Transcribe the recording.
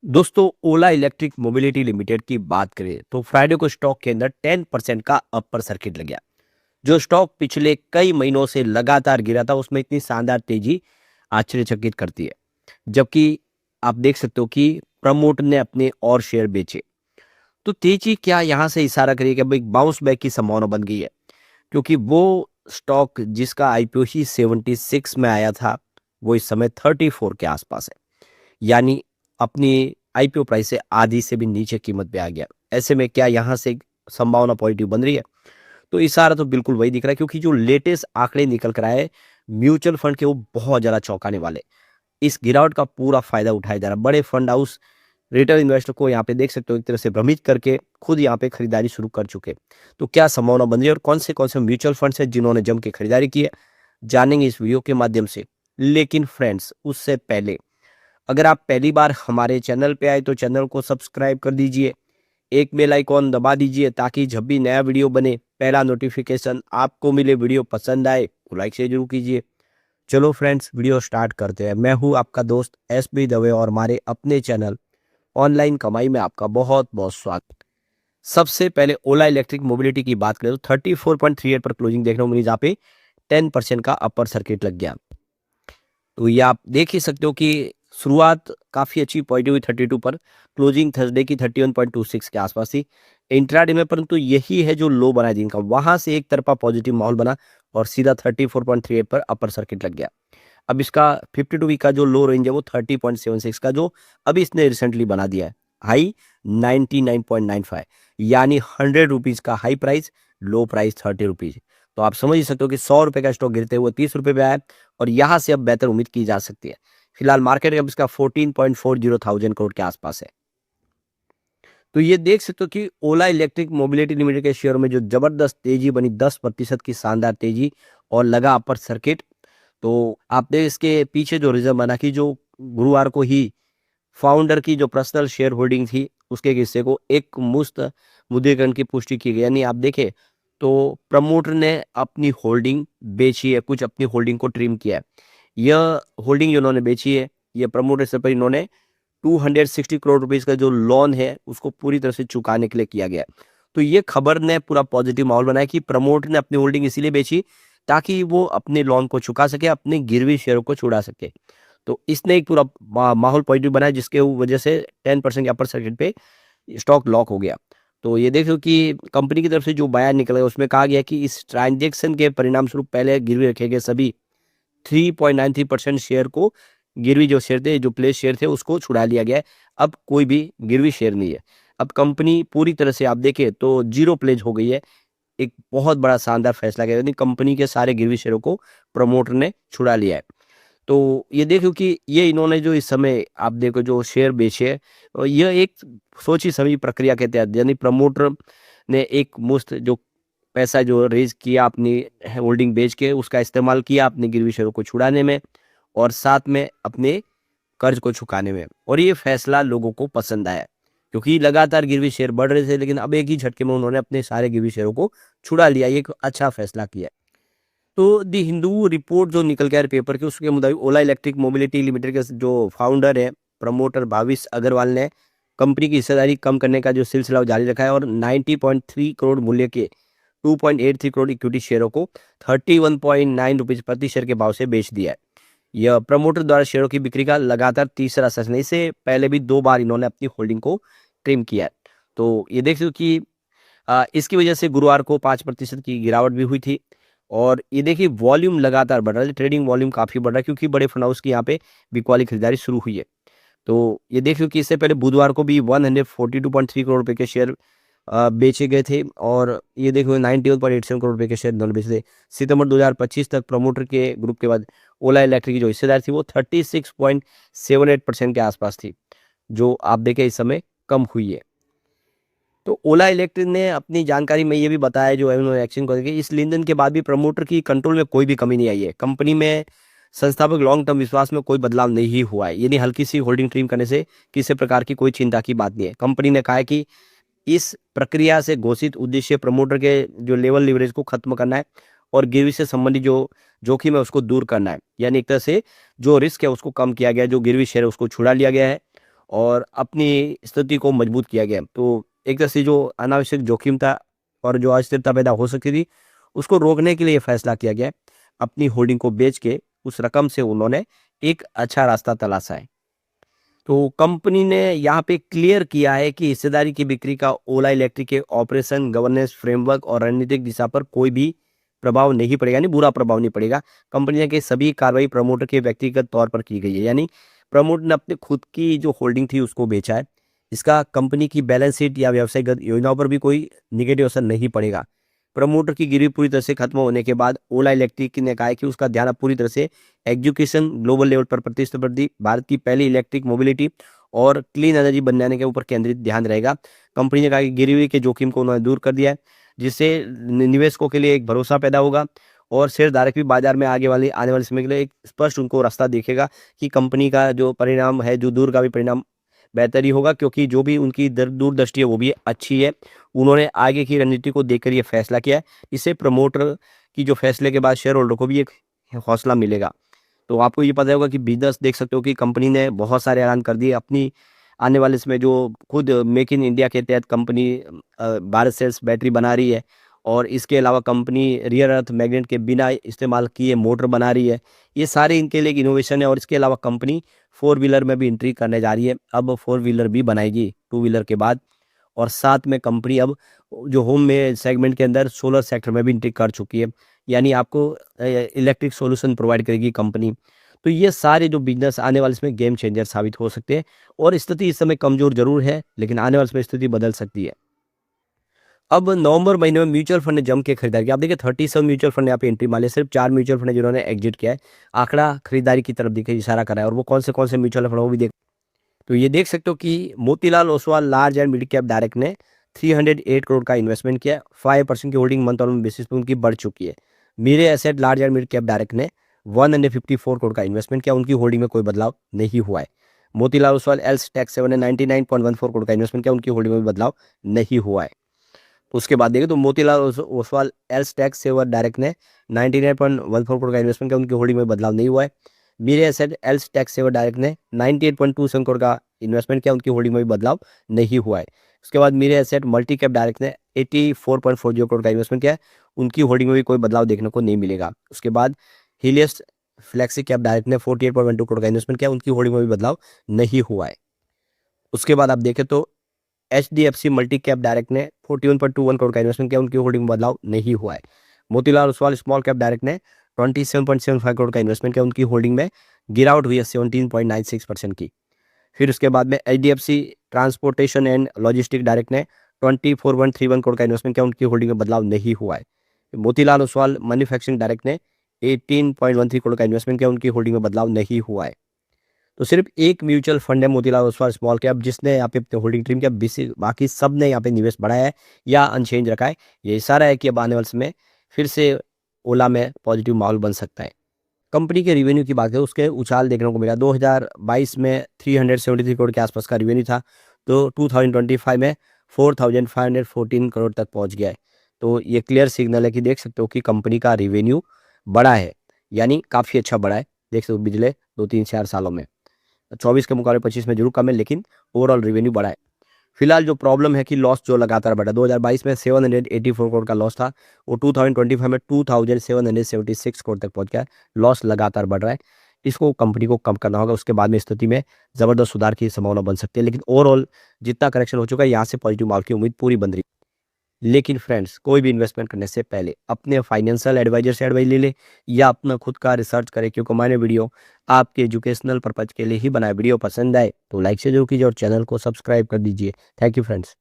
दोस्तों, ओला electric mobility limited की बात करें तो फ्राइडे को स्टॉक के अंदर 10% का अपर सर्किट लग गया। जो स्टॉक पिछले कई महीनों से लगातार गिरा था, उसमें इतनी शानदार तेजी आश्चर्यचकित करती है। जबकि आप देख सकते हो कि प्रमोटर ने अपने और शेयर बेचे। तो तेजी क्या यहाँ से इशारा करिए कि अब एक बाउंस बैक की संभावना बन गई है, क्योंकि वो स्टॉक जिसका आईपीओ ही 76 में आया था, वो इस समय 34 के आसपास है। यानी अपनी आईपीओ प्राइस से आधी से भी नीचे कीमत पे आ गया। ऐसे में क्या यहाँ से संभावना पॉजिटिव बन रही है? तो इशारा तो बिल्कुल वही दिख रहा है, क्योंकि जो लेटेस्ट आंकड़े निकल कर आए म्यूचुअल फंड के, वो बहुत ज़्यादा चौंकाने वाले। इस गिरावट का पूरा फायदा उठाया जा रहा है। बड़े फंड हाउस रिटेल इन्वेस्टर को यहाँ पे देख सकते हो एक तरह से भ्रमित करके खुद यहाँ पे खरीदारी शुरू कर चुके। तो क्या संभावना बन रही है और कौन से म्यूचुअल फंड्स हैं जिन्होंने जम के खरीदारी की है, जानेंगे इस वीडियो के माध्यम से। लेकिन फ्रेंड्स, उससे पहले अगर आप पहली बार हमारे चैनल पे आए तो चैनल को सब्सक्राइब कर दीजिए, एक बेल आइकॉन दबा दीजिए ताकि जब भी नया वीडियो बने पहला नोटिफिकेशन आपको मिले। वीडियो पसंद आए तो लाइक से जरूर कीजिए। चलो फ्रेंड्स, वीडियो स्टार्ट करते हैं। मैं हूं आपका दोस्त एसबी दवे और हमारे अपने चैनल ऑनलाइन कमाई में आपका बहुत बहुत स्वागत। सबसे पहले ओला इलेक्ट्रिक मोबिलिटी की बात करें तो 34.38 पर क्लोजिंग देखने को मिली, जहाँ पे 10% का अपर सर्किट लग गया। तो ये आप देख ही सकते हो कि शुरुआत काफ़ी अच्छी पॉजिटिव हुई 32 पर, क्लोजिंग थर्सडे की 31.26 के आसपास थी इंट्राडे में। परंतु यही है जो लो बना है दिन का, वहां से एक तरफा पॉजिटिव माहौल बना और सीधा 34.38 पर अपर सर्किट लग गया। अब इसका 52 वीक का जो लो रेंज है वो 30.76 का, जो अभी इसने रिसेंटली बना दिया है। हाई 99.95, यानी 100 रुपीज का हाई प्राइस, लो प्राइस 30 रुपीज। तो आप समझ ही सकते हो कि 100 रुपए का स्टॉक गिरते हुए 30 रुपए पे आया और यहाँ से अब बेहतर उम्मीद की जा सकती है। फिलहाल मार्केट कैप इसका 14.40 थाउजेंड करोड़ के आसपास है। तो ये देख सकते हो कि ओला इलेक्ट्रिक मोबिलिटी लिमिटेड के शेयर में जो जबरदस्त तेजी बनी, 10% की शानदार तेजी और लगा अपर सर्किट। तो आपने इसके पीछे जो रीजन बना कि जो गुरुवार को ही फाउंडर की जो पर्सनल शेयर होल्डिंग थी, उसके हिस्से को एक मुश्त मुद्रीकरण की पुष्टि की गई। यानी आप देखें तो प्रमोटर ने अपनी होल्डिंग बेची है, कुछ अपनी होल्डिंग को ट्रिम किया है। यह होल्डिंग जो उन्होंने बेची है, यह प्रमोटर से पर इन्होंने 260 करोड़ रुपीस का जो लोन है उसको पूरी तरह से चुकाने के लिए किया गया है। तो ये खबर ने पूरा पॉजिटिव माहौल बनाया कि प्रमोटर ने अपनी होल्डिंग इसीलिए बेची ताकि वो अपने लोन को चुका सके, अपने गिरवी शेयरों को छुड़ा सके। तो इसने एक पूरा माहौल पॉजिटिव बनाया, जिसके वजह से 10% के अपर सर्किट पे स्टॉक लॉक हो गया। तो ये देखो कि कंपनी की तरफ से जो बयान निकला उसमें कहा गया कि इस ट्रांजैक्शन के परिणाम स्वरूप पहले गिरवी रखे गए सभी 3.93% शेयर को, गिरवी जो शेयर थे, जो प्लेस शेयर थे, उसको छुड़ा लिया गया है। अब कोई भी गिरवी शेयर नहीं है। अब कंपनी पूरी तरह से आप देखें तो जीरो प्लेज हो गई है। एक बहुत बड़ा शानदार फैसला किया, यानी कंपनी के सारे गिरवी शेयरों को प्रमोटर ने छुड़ा लिया है। तो ये देखो कि ये इन्होंने जो इस समय आप देखो जो शेयर बेचे हैं, यह एक सोची समझी प्रक्रिया के तहत, यानी प्रमोटर ने एक मुश्त जो पैसा जो रेज किया अपनी होल्डिंग बेच के, उसका इस्तेमाल किया अपने गिरवी शेयरों को छुड़ाने में और साथ में अपने कर्ज को चुकाने में। और ये फैसला लोगों को पसंद आया, क्योंकि लगातार गिरवी शेयर बढ़ रहे थे, लेकिन अब एक ही झटके में उन्होंने अपने सारे गिरवी शेयरों को छुड़ा लिया। ये एक अच्छा फैसला किया। तो दी हिंदू रिपोर्ट जो निकल के आ रही पेपर के, उसके मुताबिक ओला इलेक्ट्रिक मोबिलिटी लिमिटेड के जो फाउंडर है प्रमोटर भाविश अग्रवाल ने कंपनी की हिस्सेदारी कम करने का जो सिलसिला वो जारी रखा है और 90.3 करोड़ मूल्य के 2.83 करोड़ इक्विटी शेयरों को 31.9 रुपीज प्रति शेयर के भाव से बेच दिया है। यह प्रमोटर द्वारा शेयरों की बिक्री का लगातार तीसरा सेशन है। इससे पहले भी 2 बार इन्होंने अपनी होल्डिंग को ट्रिम किया है। तो ये देख लो कि इसकी वजह से गुरुवार को 5% की गिरावट भी हुई थी। और ये देखिए वॉल्यूम लगातार बढ़ रहा है, ट्रेडिंग वॉल्यूम काफ़ी बढ़ रहा है, क्योंकि बड़े फंड हाउस की यहाँ पे बिक वाली खरीदारी शुरू हुई है। तो ये देख लो कि इससे पहले बुधवार को भी 142.3 करोड़ रुपए के शेयर बेचे गए थे और ये देखो 91.87 करोड़ रुपए के शेयर इन्होंने बेचे थे। सितंबर 2025 तक प्रमोटर के ग्रुप के बाद ओला इलेक्ट्रिक की जो हिस्सेदारी थी वो 36.78% के आसपास थी, जो आप देखें इस समय कम हुई है। तो ओला इलेक्ट्रिक ने अपनी जानकारी में ये भी बताया, जो उन्होंने एक्शन को देखिए, इस लेनदेन के बाद भी प्रमोटर की कंट्रोल में कोई भी कमी नहीं आई है। कंपनी में संस्थापक लॉन्ग टर्म विश्वास में कोई बदलाव नहीं हुआ है, यानी हल्की सी होल्डिंग ट्रिम करने से किसी प्रकार की कोई चिंता की बात नहीं है। कंपनी ने कहा है कि इस प्रक्रिया से घोषित उद्देश्य प्रमोटर के जो लेवल लिवरेज को खत्म करना है और गिरवी से संबंधित जो जोखिम है उसको दूर करना है। यानी एक तरह से जो रिस्क है उसको कम किया गया है, जो गिरवी शेयर है उसको छुड़ा लिया गया है और अपनी स्थिति को मजबूत किया गया। तो एक तरह से जो अनावश्यक जोखिम था और जो अस्थिरता पैदा हो सकती थी, उसको रोकने के लिए ये फैसला किया गया। अपनी होल्डिंग को बेच के उस रकम से उन्होंने एक अच्छा रास्ता तलाशा है। तो कंपनी ने यहाँ पे क्लियर किया है कि हिस्सेदारी की बिक्री का ओला इलेक्ट्रिक के ऑपरेशन, गवर्नेंस फ्रेमवर्क और रणनीतिक दिशा पर कोई भी प्रभाव नहीं पड़ेगा, यानी बुरा प्रभाव नहीं पड़ेगा। कंपनी ने की सभी कार्रवाई प्रमोटर के व्यक्तिगत तौर पर की गई है, यानी प्रमोटर ने अपने खुद की जो होल्डिंग थी उसको बेचा है। इसका कंपनी की बैलेंस शीट या व्यवसायिक योजनाओं पर भी कोई निगेटिव असर नहीं पड़ेगा। प्रमोटर की गिरवी पूरी तरह से खत्म होने के बाद ओला इलेक्ट्रिक ने कहा है कि उसका ध्यान अब पूरी तरह से एजुकेशन, ग्लोबल लेवल पर प्रतिस्पर्धी भारत की पहली इलेक्ट्रिक मोबिलिटी और क्लीन एनर्जी बनाने के ऊपर केंद्रित ध्यान रहेगा। कंपनी ने कहा कि गिरवी के जोखिम को उन्होंने दूर कर दिया है, जिससे निवेशकों के लिए एक भरोसा पैदा होगा और शेयरधारक भी बाजार में आने वाले समय के लिए एक स्पष्ट उनको रास्ता दिखेगा कि कंपनी का जो परिणाम है, जो दूरगामी परिणाम बेहतर ही होगा, क्योंकि जो भी उनकी दूरदृष्टि है वो भी अच्छी है। उन्होंने आगे की रणनीति को देखकर ये फैसला किया है। इससे प्रमोटर की जो फैसले के बाद शेयर होल्डर को भी एक हौसला मिलेगा। तो आपको ये पता होगा कि बिजनेस देख सकते हो कि कंपनी ने बहुत सारे ऐलान कर दिए अपनी आने वाले समय जो खुद मेक इन इंडिया के तहत कंपनी भारत सेल्स बैटरी बना रही है और इसके अलावा कंपनी रियर अर्थ मैग्नेट के बिना इस्तेमाल किए मोटर बना रही है। ये सारे इनके लिए इनोवेशन है और इसके अलावा कंपनी 4 व्हीलर में भी एंट्री करने जा रही है। अब 4 व्हीलर भी बनाएगी 2 व्हीलर के बाद, और साथ में कंपनी अब जो होम में सेगमेंट के अंदर सोलर सेक्टर में भी एंट्री कर चुकी है, यानी आपको इलेक्ट्रिक सॉल्यूशन प्रोवाइड करेगी कंपनी। तो ये सारे जो बिजनेस आने वाले इसमें गेम चेंजर साबित हो सकते हैं और स्थिति इस समय कमजोर जरूर है, लेकिन आने वाले समय स्थिति बदल सकती है। अब नवंबर महीने में म्यूचुअल फंड ने जम के खरीदारी की। आप देखिए 37 म्यूचुअल फंड यहाँ पे एंट्री मारे, सिर्फ 4 म्यूचुअल फंड जिन्होंने एग्जिट किया है। आंकड़ा खरीदारी की तरफ देखिए इशारा कर रहा है, और वो कौन से म्यूचुअल फंड वो भी देख। तो ये देख सकते हो कि Motilal Oswal large and mid cap direct ने 308 करोड़ का इन्वेस्टमेंट किया। 5% की होल्डिंग मंथ ऑन बेसिस पे उनकी बढ़ चुकी है। Mirae asset large and mid cap direct ने 154 करोड़ का इन्वेस्टमेंट किया, उनकी होल्डिंग में कोई बदलाव नहीं हुआ है। मोतीलाल ओसवाल एल्स टैक्स 7 ने 99.14 करोड़ का इन्वेस्टमेंट किया, उनकी होल्डिंग में भी बदलाव नहीं हुआ है। उसके बाद देखें तो Motilal Oswal ELSS tax saver direct ने 99.14 करोड़ का इन्वेस्टमेंट किया, उनकी होल्डिंग में बदलाव नहीं हुआ है। Mirae asset ELSS tax saver direct ने 98.27 करोड़ का इन्वेस्टमेंट किया, उनकी होल्डिंग में भी बदलाव नहीं हुआ है। उसके बाद मीरे एसेट मल्टी कैप डायरेक्ट ने 84.40 करोड़ का इन्वेस्टमेंट किया है, उनकी होल्डिंग में भी कोई बदलाव देखने को नहीं मिलेगा। उसके बाद हीलियस फ्लेक्सी कैप डायरेक्ट ने 48.12 करोड़ का इन्वेस्टमेंट किया, उनकी होल्डिंग में भी बदलाव नहीं हुआ है। उसके बाद आप देखें तो HDFC मल्टी कैप डायरेक्ट ने 41.21 करोड़ का इन्वेस्टमेंट किया, उनकी होल्डिंग में बदलाव नहीं हुआ है। Motilal Oswal small cap direct ने 27.75 करोड़ का इन्वेस्टमेंट किया, उनकी होल्डिंग में गिरावट हुई है 17.96% की। फिर उसके बाद में HDFC transportation and logistic direct ने 24.31 करोड़ का इन्वेस्टमेंट किया, उनकी होल्डिंग में बदलाव नहीं हुआ है। मोतीलाल ओसवाल मैन्युफैक्चरिंग डायरेक्ट ने 18.13 करोड़ का इन्वेस्टमेंट किया, उनकी होल्डिंग में बदलाव नहीं हुआ है। तो सिर्फ एक म्यूचुअल फंड है मोतीलाल ओसवाल स्मॉल कैप जिसने यहाँ पे अपने होल्डिंग ट्रिम किया, बाकी सब ने यहाँ पे निवेश बढ़ाया है या अनचेंज रखा है। ये इशारा है कि अब आने वाले समय फिर से ओला में पॉजिटिव माहौल बन सकता है। कंपनी के रिवेन्यू की बात करें, उसके उछाल देखने को मिला। 2022 में 373 करोड़ के आसपास का रिवेन्यू था, तो 2025 में 4514 करोड़ तक पहुंच गया है। तो ये क्लियर सिग्नल है कि देख सकते हो कि कंपनी का रिवेन्यू बढ़ा है, यानी काफ़ी अच्छा बढ़ा है। देख सकते हो पिछले 2-3-4 सालों में 24 के मुकाबले 25 में जरूर कम है, लेकिन ओवरऑल रेवेन्यू बढ़ा है। फिलहाल जो प्रॉब्लम है कि लॉस जो लगातार बढ़ा, 2022 में 784 करोड़ का लॉस था, वो 2025 में 2776 करोड़ तक पहुंच गया। लॉस लगातार बढ़ रहा है, इसको कंपनी को कम करना होगा। उसके बाद में स्थिति में जबरदस्त सुधार की संभावना बन सकती है, लेकिन ओवरऑल जितना करेक्शन हो चुका है यहाँ से पॉजिटिव मार्केट की उम्मीद पूरी बन रही है। लेकिन फ्रेंड्स, कोई भी इन्वेस्टमेंट करने से पहले अपने फाइनेंशियल एडवाइजर से एडवाइस ले ले या अपना खुद का रिसर्च करें, क्योंकि मैंने वीडियो आपके एजुकेशनल पर्पज के लिए ही बनाया। वीडियो पसंद आए तो लाइक से जरूर कीजिए और चैनल को सब्सक्राइब कर दीजिए। Thank you friends.